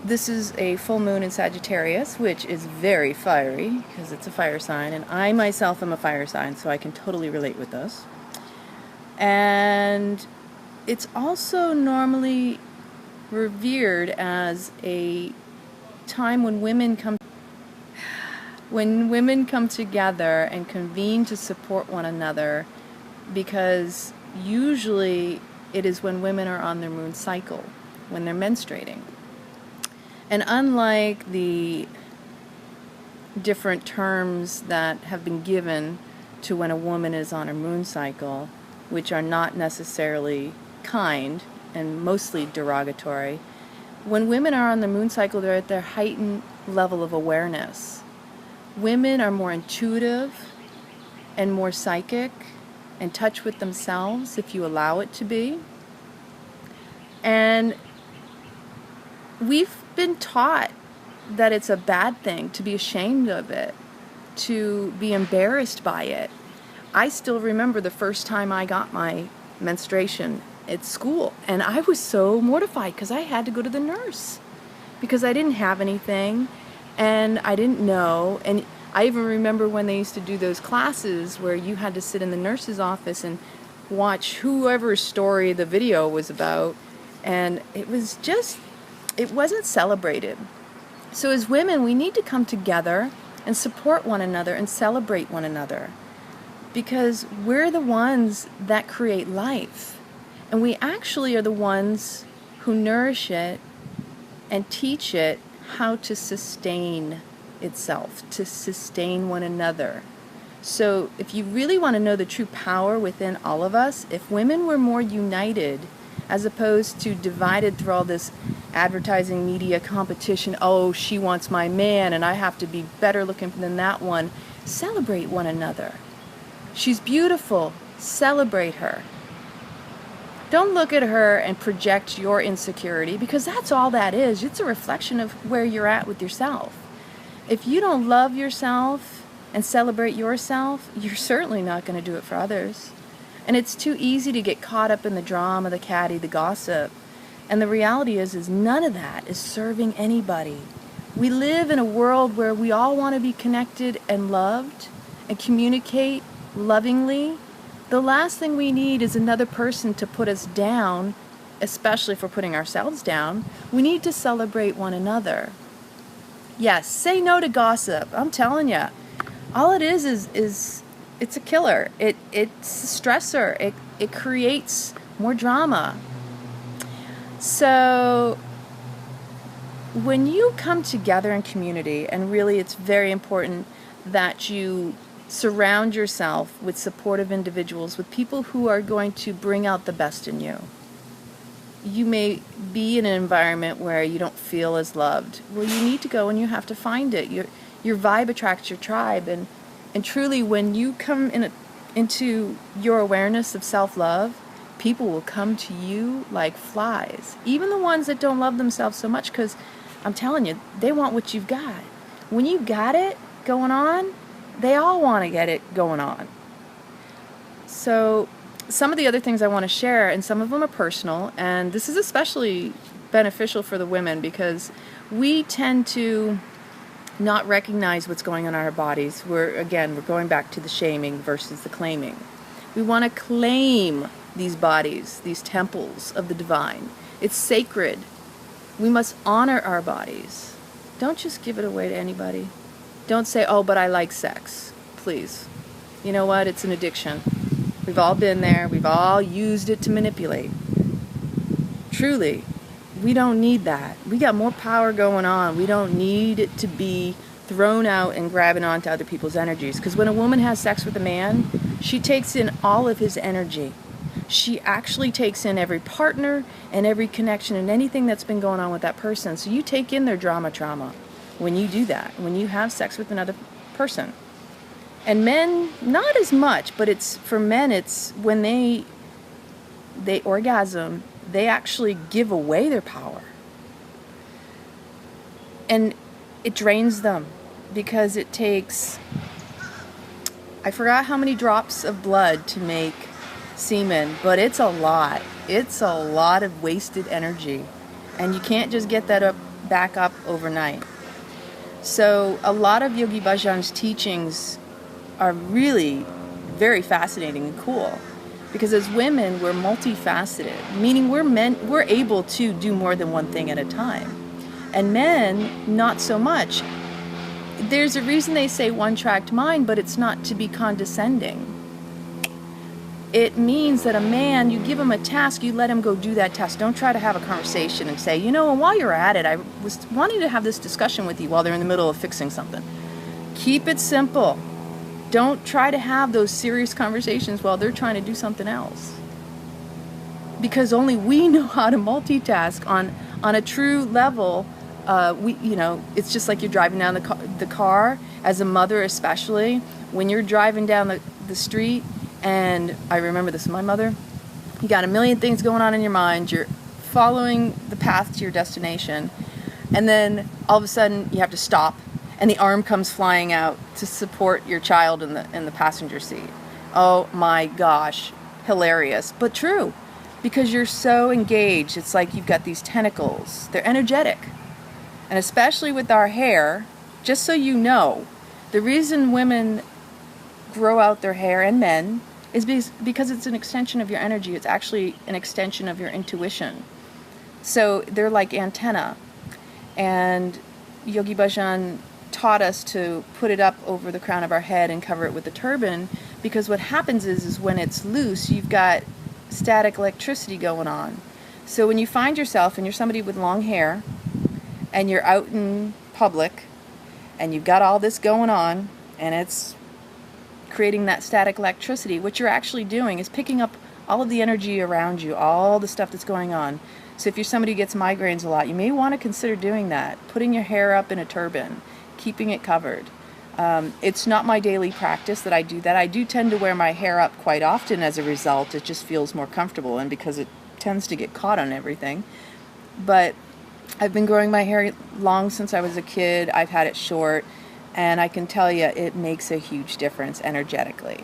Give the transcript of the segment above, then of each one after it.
This is a full moon in Sagittarius, which is very fiery because it's a fire sign, and I myself am a fire sign, so I can totally relate with this. And it's also normally revered as a time when women come together and convene to support one another, because usually it is when women are on their moon cycle, when they're menstruating. And unlike the different terms that have been given to when a woman is on her moon cycle, which are not necessarily kind and mostly derogatory, when women are on the moon cycle, they're at their heightened level of awareness. Women are more intuitive and more psychic, in touch with themselves, if you allow it to be. And we've been taught that it's a bad thing, to be ashamed of it, to be embarrassed by it. I still remember the first time I got my menstruation at school, and I was so mortified because I had to go to the nurse because I didn't have anything and I didn't know. And I even remember when they used to do those classes where you had to sit in the nurse's office and watch whoever's story the video was about, and it wasn't celebrated. So as women, we need to come together and support one another and celebrate one another, because we're the ones that create life, and we actually are the ones who nourish it and teach it how to sustain itself, to sustain one another. So if you really want to know the true power within all of us, if women were more united as opposed to divided through all this advertising media competition, oh, she wants my man and I have to be better looking than that one, celebrate one another. She's beautiful, celebrate her. Don't look at her and project your insecurity, because that's all that is. It's a reflection of where you're at with yourself. If you don't love yourself and celebrate yourself, you're certainly not going to do it for others. And it's too easy to get caught up in the drama, the catty, the gossip. And the reality is none of that is serving anybody. We live in a world where we all want to be connected and loved and communicate lovingly. The last thing we need is another person to put us down, especially if we're putting ourselves down. We need to celebrate one another. Yes, say no to gossip. I'm telling you, all it is it's a killer. It's a stressor. It creates more drama. So when you come together in community, and really it's very important that you surround yourself with supportive individuals, with people who are going to bring out the best in you. You may be in an environment where you don't feel as loved. Well, you need to go and you have to find it. Your vibe attracts your tribe, and truly when you come into your awareness of self-love, people will come to you like flies. Even the ones that don't love themselves so much, because I'm telling you, they want what you've got. When you got it going on, they all want to get it going on. So some of the other things I want to share, and some of them are personal, and this is especially beneficial for the women because we tend to not recognize what's going on in our bodies. We're going back to the shaming versus the claiming. We want to claim these bodies, these temples of the divine. It's sacred. We must honor our bodies. Don't just give it away to anybody. Don't say, oh, but I like sex. Please. You know what? It's an addiction. We've all been there. We've all used it to manipulate. Truly, we don't need that. We got more power going on. We don't need it to be thrown out and grabbing onto other people's energies. Because when a woman has sex with a man, she takes in all of his energy. She actually takes in every partner and every connection and anything that's been going on with that person. So you take in their trauma when you do that, when you have sex with another person. And men, not as much, but for men, it's when they orgasm, they actually give away their power. And it drains them because it takes, I forgot how many drops of blood to make semen, but it's a lot. It's a lot of wasted energy. And you can't just get that up back up overnight. So a lot of Yogi Bhajan's teachings are really very fascinating and cool, because as women we're multifaceted, meaning we're able to do more than one thing at a time, and men not so much. There's a reason they say one-tracked mind, but it's not to be condescending. It means that a man, you give him a task, you let him go do that task. Don't try to have a conversation and say, and while you're at it, I was wanting to have this discussion with you while they're in the middle of fixing something. Keep it simple. Don't try to have those serious conversations while they're trying to do something else. Because only we know how to multitask on a true level. It's just like you're driving down the car, as a mother especially, when you're driving down the street. And I remember this with my mother. You got a million things going on in your mind. You're following the path to your destination. And then all of a sudden you have to stop, and the arm comes flying out to support your child in the passenger seat. Oh my gosh, hilarious, but true, because you're so engaged. It's like you've got these tentacles. They're energetic. And especially with our hair, just so you know, the reason women grow out their hair, and men, is because it's an extension of your energy. It's actually an extension of your intuition. So they're like antenna. And Yogi Bhajan taught us to put it up over the crown of our head and cover it with a turban, because what happens is when it's loose, you've got static electricity going on. So when you find yourself, and you're somebody with long hair, and you're out in public, and you've got all this going on, and it's creating that static electricity, what you're actually doing is picking up all of the energy around you, all the stuff that's going on. So if you're somebody who gets migraines a lot, you may want to consider doing that, putting your hair up in a turban, keeping it covered. It's not my daily practice that I do that. I do tend to wear my hair up quite often as a result. It just feels more comfortable, and because it tends to get caught on everything. But I've been growing my hair long since I was a kid. I've had it short, and I can tell you it makes a huge difference energetically.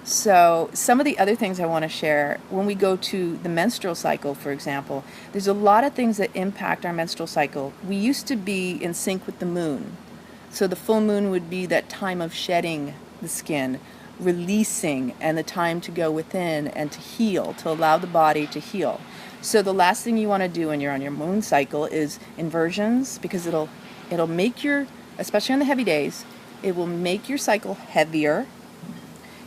So some of the other things I want to share, when we go to the menstrual cycle, for example, there's a lot of things that impact our menstrual cycle. We used to be in sync with the moon. So the full moon would be that time of shedding the skin, releasing, and the time to go within and to heal, to allow the body to heal. So the last thing you want to do when you're on your moon cycle is inversions, because it'll make your, especially on the heavy days, it will make your cycle heavier.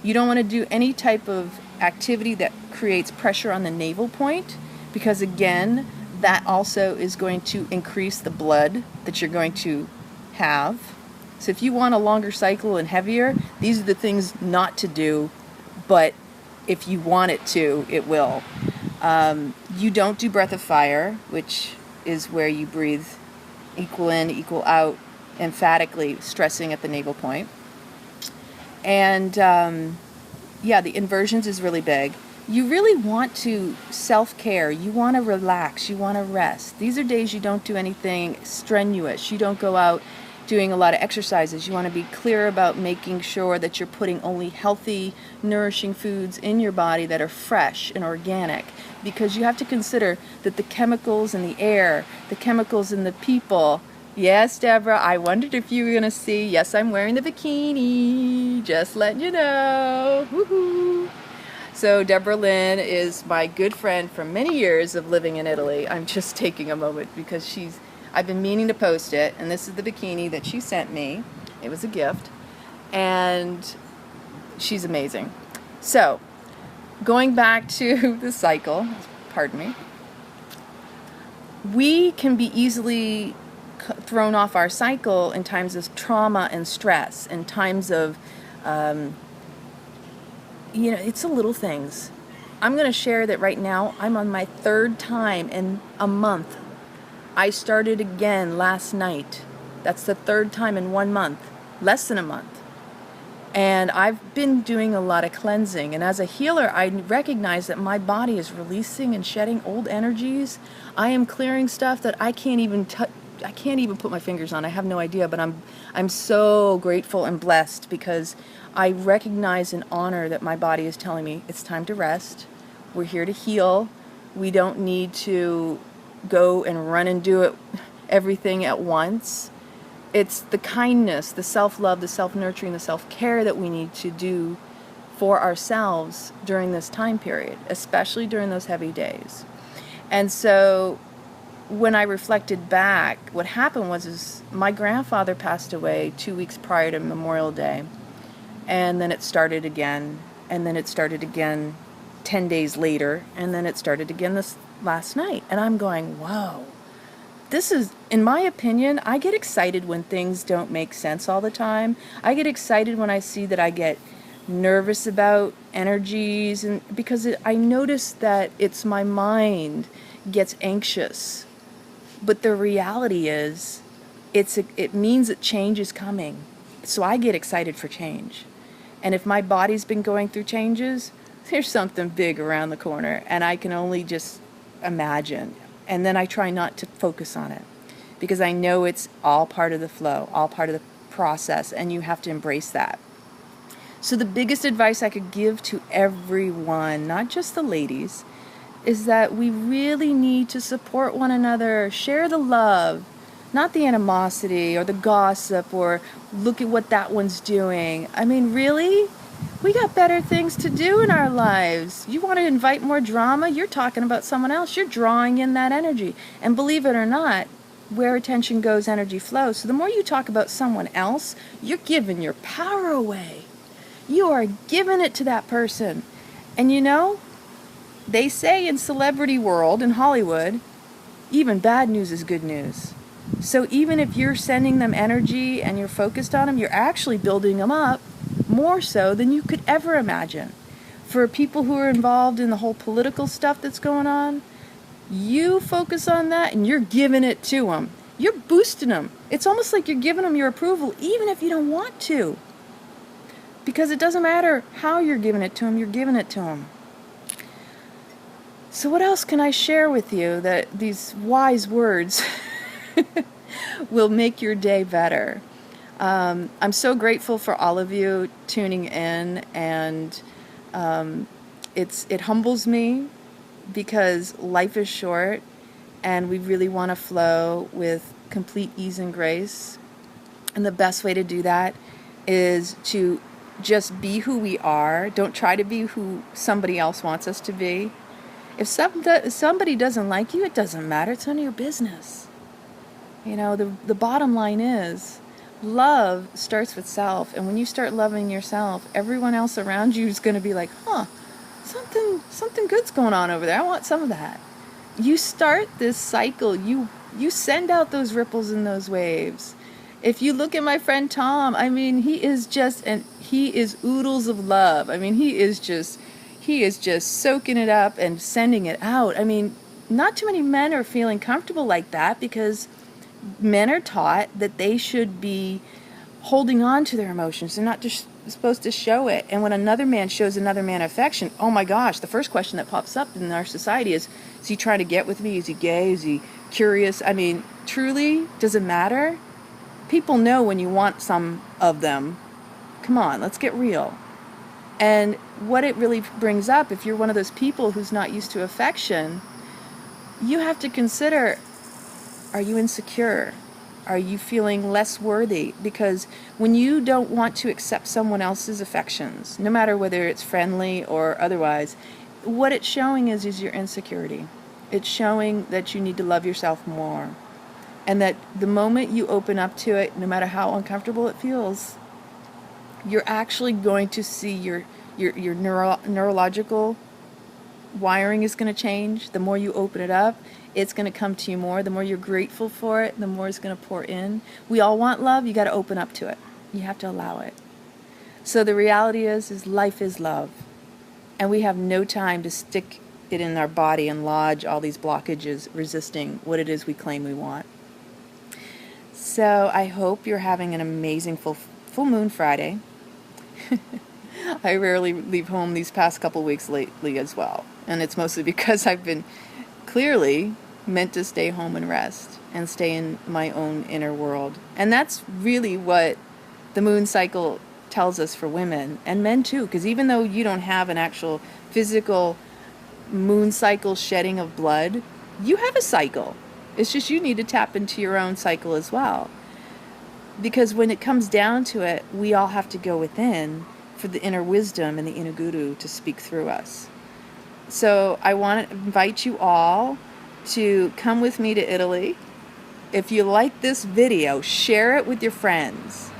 You don't want to do any type of activity that creates pressure on the navel point, because again, that also is going to increase the blood that you're going to have. So if you want a longer cycle and heavier, these are the things not to do, but if you want it to, it will. You don't do breath of fire, which is where you breathe equal in, equal out, emphatically stressing at the navel point. And the inversions is really big. You really want to self-care. You want to relax. You want to rest. These are days you don't do anything strenuous. You don't go out doing a lot of exercises. You want to be clear about making sure that you're putting only healthy, nourishing foods in your body that are fresh and organic, because you have to consider that the chemicals in the air, the chemicals in the people. Yes, Deborah, I wondered if you were going to see. Yes, I'm wearing the bikini. Just letting you know. Woohoo! So Deborah Lynn is my good friend from many years of living in Italy. I'm just taking a moment because I've been meaning to post it, and this is the bikini that she sent me. It was a gift, and she's amazing. So, going back to the cycle, pardon me, we can be easily thrown off our cycle in times of trauma and stress, in times of, it's the little things. I'm going to share that right now I'm on my third time in a month. I started again last night. That's the third time in 1 month, less than a month. And I've been doing a lot of cleansing. And as a healer, I recognize that my body is releasing and shedding old energies. I am clearing stuff that I can't even put my fingers on. I have no idea, but I'm so grateful and blessed, because I recognize and honor that my body is telling me it's time to rest. We're here to heal. We don't need to go and run and do it everything at once. It's the kindness, the self-love, the self-nurturing, the self-care that we need to do for ourselves during this time period, especially during those heavy days. And so when I reflected back, what happened was my grandfather passed away 2 weeks prior to Memorial Day. And then it started again. And then it started again 10 days later. And then it started again this last night. And I'm going, whoa. This is, in my opinion, I get excited when things don't make sense all the time. I get excited when I see that I get nervous about energies, and because I notice that it's my mind gets anxious. But the reality is, it means that change is coming. So I get excited for change. And if my body's been going through changes, there's something big around the corner, and I can only just imagine. And then I try not to focus on it, because I know it's all part of the flow, all part of the process, and you have to embrace that. So the biggest advice I could give to everyone, not just the ladies, is that we really need to support one another, share the love, not the animosity or the gossip or look at what that one's doing. I mean, really? We got better things to do in our lives. You want to invite more drama? You're talking about someone else. You're drawing in that energy. And believe it or not, where attention goes, energy flows. So the more you talk about someone else, you're giving your power away. You are giving it to that person. And you know, they say in celebrity world, in Hollywood, even bad news is good news. So even if you're sending them energy and you're focused on them, you're actually building them up more so than you could ever imagine. For people who are involved in the whole political stuff that's going on, you focus on that and you're giving it to them. You're boosting them. It's almost like you're giving them your approval, even if you don't want to. Because it doesn't matter how you're giving it to them, you're giving it to them. So what else can I share with you that these wise words will make your day better? I'm so grateful for all of you tuning in, and it humbles me, because life is short and we really want to flow with complete ease and grace. And the best way to do that is to just be who we are. Don't try to be who somebody else wants us to be. If somebody doesn't like you, it doesn't matter. It's none of your business. You know, the bottom line is, love starts with self. And when you start loving yourself, everyone else around you is going to be like, something good's going on over there. I want some of that. You start this cycle. You send out those ripples and those waves. If you look at my friend Tom, I mean, he is oodles of love. I mean, he is just soaking it up and sending it out. I mean, not too many men are feeling comfortable like that, because men are taught that they should be holding on to their emotions. They're not just supposed to show it. And when another man shows another man affection, oh my gosh, the first question that pops up in our society is he trying to get with me? Is he gay? Is he curious? I mean, truly, does it matter? People know when you want some of them. Come on, let's get real. And what it really brings up, if you're one of those people who's not used to affection, you have to consider, are you insecure? Are you feeling less worthy? Because when you don't want to accept someone else's affections, no matter whether it's friendly or otherwise, what it's showing is your insecurity. It's showing that you need to love yourself more. And that the moment you open up to it, no matter how uncomfortable it feels, you're actually going to see your neurological wiring is going to change. The more you open it up, it's going to come to you more. The more you're grateful for it, the more it's going to pour in. We all want love. You got to open up to it. You have to allow it. So the reality is life is love. And we have no time to stick it in our body and lodge all these blockages resisting what it is we claim we want. So I hope you're having an amazing full moon Friday. I rarely leave home these past couple weeks lately as well. And it's mostly because I've been clearly meant to stay home and rest and stay in my own inner world. And that's really what the moon cycle tells us for women and men too. Because even though you don't have an actual physical moon cycle shedding of blood, you have a cycle. It's just you need to tap into your own cycle as well. Because when it comes down to it, we all have to go within for the inner wisdom and the inner guru to speak through us. So I want to invite you all to come with me to Italy. If you like this video, share it with your friends.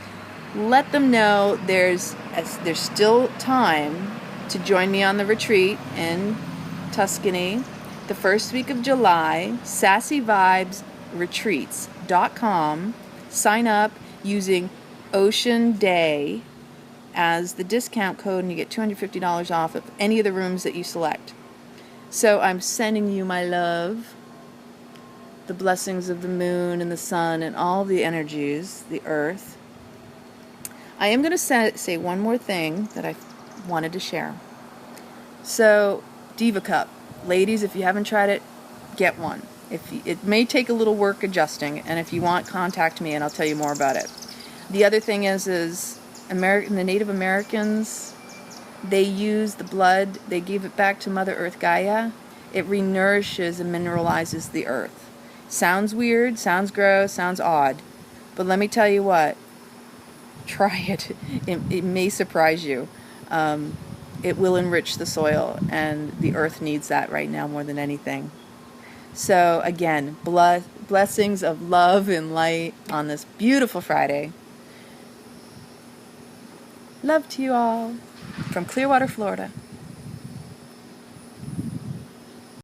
Let them know there's still time to join me on the retreat in Tuscany the first week of July. SassyVibesRetreats.com. Sign up using Ocean Day as the discount code, and you get $250 off of any of the rooms that you select. So I'm sending you my love, the blessings of the moon and the sun and all the energies, the earth. I am going to say one more thing that I wanted to share. So, Diva Cup. Ladies, if you haven't tried it, get one. It may take a little work adjusting, and if you want, contact me and I'll tell you more about it. The other thing is the Native Americans, they use the blood, they give it back to Mother Earth Gaia. It renourishes and mineralizes the earth. Sounds weird, sounds gross, sounds odd, but let me tell you what, try it. It may surprise you. It will enrich the soil, and the earth needs that right now more than anything. So again, blessings of love and light on this beautiful Friday. Love to you all from Clearwater, Florida.